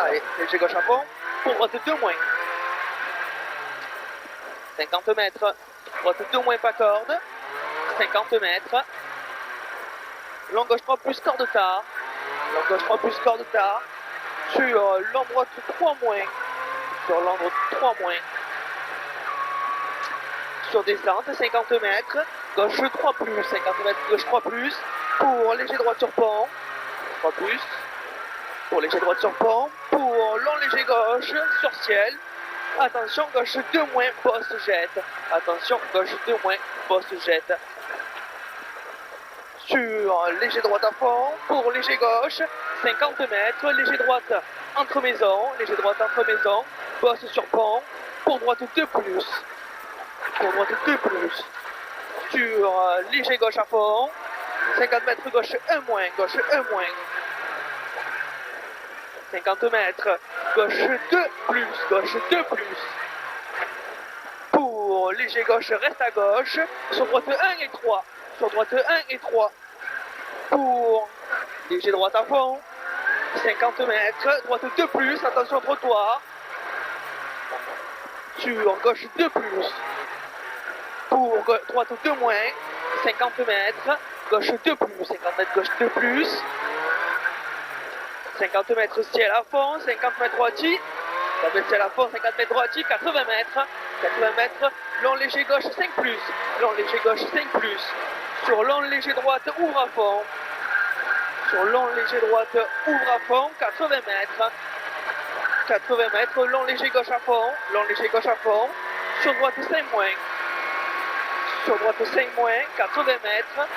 Allez, léger gauche à fond. Pour droite 2 moins. 50 mètres. Droite 2 moins pas corde. 50 mètres. Long gauche 3 plus corde tard. Long gauche 3 plus corde tard. Sur long droite 3 moins. Sur long droite 3 moins. Sur descente 50 mètres. Gauche 3 plus. 50 mètres gauche 3 plus. Pour léger droite sur pont. 3 plus. Pour léger droite sur pont. Pour long léger gauche sur ciel. Attention, gauche 2 moins, poste jette. Attention, gauche 2 moins, poste jette. Sur léger droite à fond, pour léger gauche, 50 mètres, léger droite entre maison, léger droite entre maison, poste sur pont, pour droite 2 plus. Pour droite 2 plus. Sur léger gauche à fond, 50 mètres, gauche 1 moins, gauche 1 moins. 50 mètres, gauche 2 plus, gauche 2 plus. Pour léger gauche, reste à gauche. Sur droite 1 et 3. Sur droite 1 et 3. Pour léger droite à fond. 50 mètres, droite 2 plus, attention trottoir. Sur gauche 2 plus. Pour droite 2 moins. 50 mètres, gauche 2 plus. 50 mètres, gauche 2 plus. 50 mètres ciel à fond, 50 mètres droitier, 50 mètres ciel à fond, 50 mètres droitier, 80 mètres, 80 mètres, long léger gauche 5 plus, long léger gauche 5 plus, sur long léger droite ouvre à fond, sur long léger droite ouvre à fond, 80 mètres, 80 mètres, long léger gauche à fond, long léger gauche à fond, sur droite 5 moins, sur droite 5 moins, 80 mètres,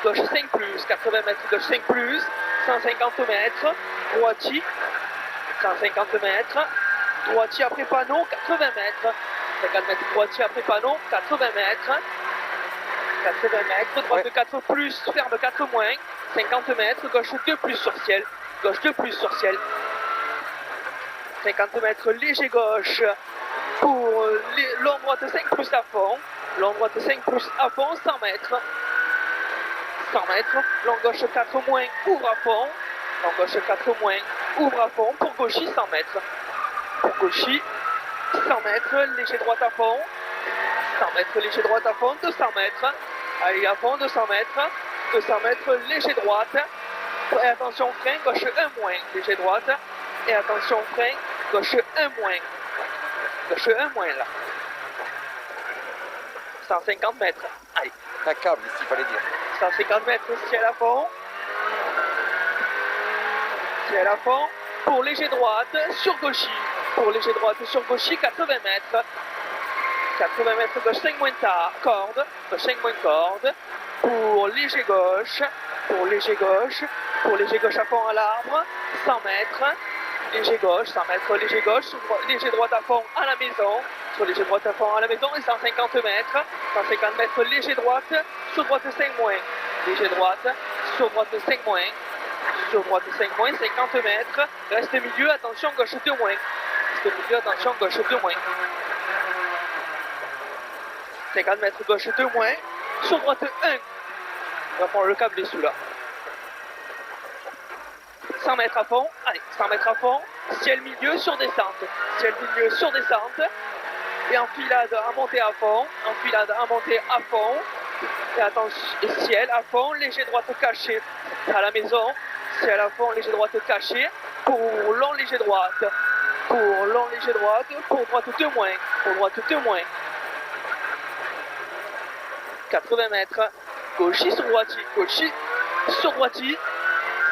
gauche 5 plus, 80 mètres, gauche 5 plus, 150 mètres, droitier, 150 mètres, droitier après panneau, 80 mètres, 50 mètres, droitier après panneau, 80 mètres, 80 mètres, droite 4 plus, ferme 4 moins, 50 mètres, gauche 2 plus sur ciel, gauche 2 plus sur ciel, 50 mètres, léger gauche, pour long droite 5 plus à fond, long droite 5 plus à fond, 100 mètres, 100 mètres, long gauche 4 moins, ouvre à fond, long gauche 4 moins, ouvre à fond, pour gauchis 100 mètres, pour gauchis 100 mètres, léger droite à fond, 100 mètres, léger droite à fond, 200 mètres, allez à fond, 200 mètres, 200 mètres, léger droite, et attention frein, gauche 1 moins, léger droite, et attention frein, gauche 1 moins, gauche 1 moins là, 150 mètres, allez. Un câble ici, fallait dire. 150 mètres, ciel à fond. Ciel à fond. Pour léger droite, sur gauchis. Pour léger droite, sur gauchis, 80 mètres. 80 mètres, gauche 5 moins tard, corde. Gauche 5 moins corde. Pour léger gauche. Pour léger gauche. Pour léger gauche à fond à l'arbre. 100 mètres. Léger gauche, 100 mètres, léger gauche. Léger droite à fond à la maison. Sur léger droite à fond à la maison et 150 mètres. 150 mètres, léger droite. Sur droite 5 moins. Léger droite. Sur droite 5 moins. Sur droite 5 moins, 50 mètres. Reste milieu, attention, gauche 2 moins. Reste milieu, attention, gauche 2 moins. 50 mètres, gauche 2 moins. Sur droite 1. On va prendre le câble sous là. 100 mètres à fond. Allez, 100 mètres à fond. Ciel milieu sur descente. Ciel milieu sur descente. Et enfilade à monter à fond. Enfilade à monter à fond. Et attention, ciel à fond. Léger droite caché à la maison. Ciel à fond, léger droite caché. Pour long léger droite. Pour long léger droite. Pour droite 2 moins. Pour droite 2 moins. 80 mètres. Gauchis sur droitier. Gauchis sur droitier.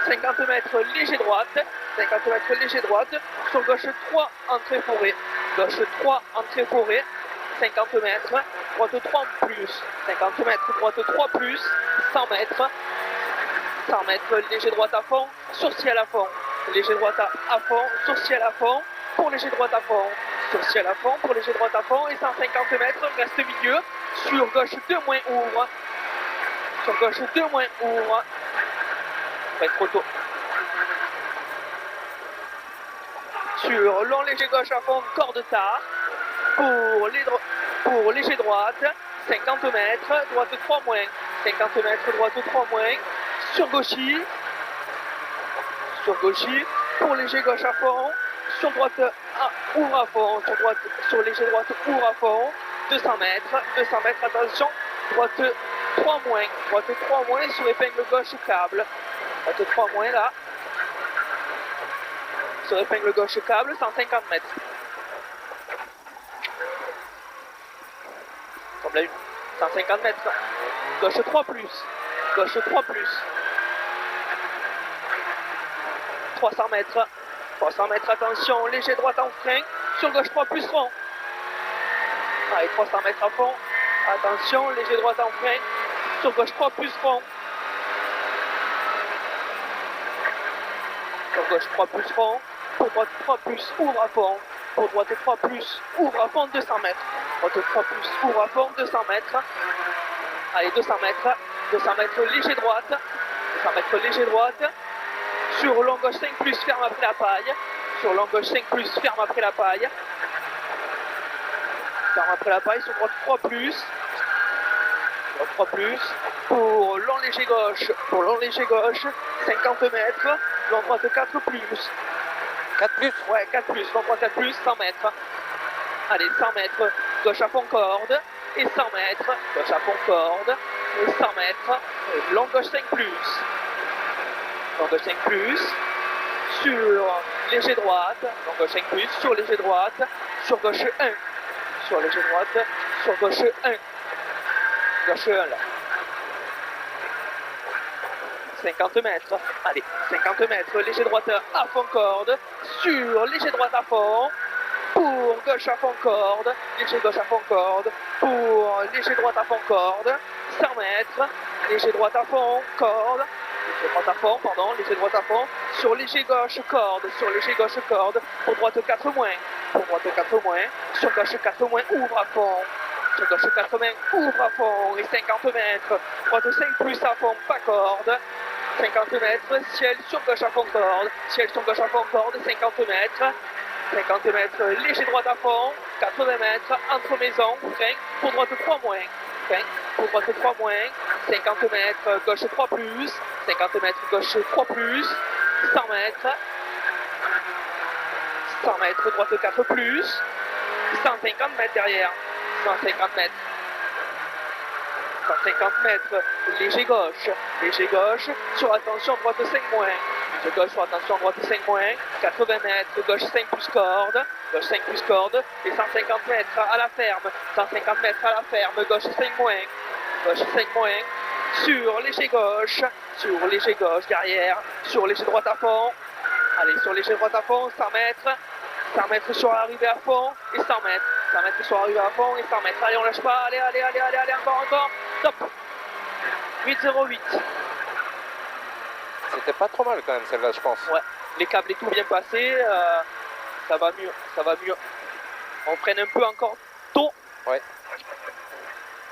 50 mètres léger droite. 50 mètres léger droite. Sur gauche 3 entrée forêt. Gauche 3 entrée forêt. 50 mètres. Droite 3 plus. 50 mètres. Droite 3 plus. 100 mètres. 100 mètres léger droite à fond. Sur ciel à fond. Léger droite à fond. Sur ciel à fond. Pour léger droite à fond. Sur ciel à fond. Pour léger droite à fond. Et 150 mètres. Reste milieu. Sur gauche 2 moins ouvre. Sur gauche 2 moins ouvre. Pas trop tôt. Sur long léger gauche à fond, corde tard. Pour léger droite, 50 mètres, droite 3 moins. 50 mètres, droite 3 moins. Sur gauchis. Sur gauchis. Pour léger gauche à fond, sur droite, ouvre à fond, sur droite, sur léger droite, ouvre à fond, 200 mètres, attention, droite 3 moins, sur épingle gauche câble, droite 3 moins là, sur épingle gauche câble, 150 mètres. Comme la une, 150 mètres, gauche 3 plus, 300 mètres, attention, léger droite en frein, sur gauche 3 plus rond. Allez, 300 mètres à fond, attention, léger droite en frein, sur gauche 3 plus rond. Sur gauche 3 plus rond, pour droite 3 plus, ouvre à fond. Pour droite 3 plus, ouvre à fond 200 mètres. Droite 3 plus, ouvre à fond 200 mètres. Allez, 200 mètres, léger droite. 200 mètres, léger droite. Sur long gauche 5 plus, ferme après la paille. Sur long gauche 5 plus, ferme après la paille. Ferme après la paille, sur droite 3 plus. Droite 3 plus. Pour long léger gauche, 50 mètres. Long droite 4 plus. 4 plus? Ouais, 4 plus, long droite 4 plus, 100 mètres. Allez, 100 mètres, gauche à fond corde. Et 100 mètres, gauche à fond corde. Et 100 mètres, long gauche 5 plus. Long gauche 5 plus. Sur léger droite, long gauche 5 plus, sur léger droite, sur gauche 1. Sur léger droite, sur gauche 1. Gauche 1 là. 50 mètres, allez, 50 mètres, léger droite à fond corde, sur léger droite à fond, pour gauche à fond corde, léger gauche à fond corde, pour léger droite à fond corde, 100 mètres, léger droite à fond corde, léger droite à fond, pardon, léger droite à fond, sur léger gauche corde, pour droite 4 moins, sur gauche 4 moins, ouvre à fond. Sur gauche 4 mains, ouvre à fond et 50 mètres, droite 5 plus à fond, pas corde, 50 mètres, ciel sur gauche à fond corde, 50 mètres, léger droite à fond, 80 mètres, entre maison, frein, pour droite 3 moins, 50 mètres, gauche 3 plus, 50 mètres, gauche 3 plus, 100 mètres, droite 4 plus, 150 mètres derrière. 150 mètres, léger gauche, sur attention droite 5 moins, léger gauche sur attention droite 5 moins, 80 mètres, gauche 5 plus corde, et 150 mètres à la ferme, gauche 5 moins, sur léger gauche derrière, sur léger droite à fond, allez sur léger droite à fond, 100 mètres sur l'arrivée à fond, et 100 mètres. 100 mètres sur arrivée à fond et 100 mètres. Allez, on lâche pas. Allez, encore. Top. 8,08. C'était pas trop mal quand même celle-là, je pense. Ouais, les câbles et tout bien passé. Ça va mieux. On freine un peu encore tôt. Ouais.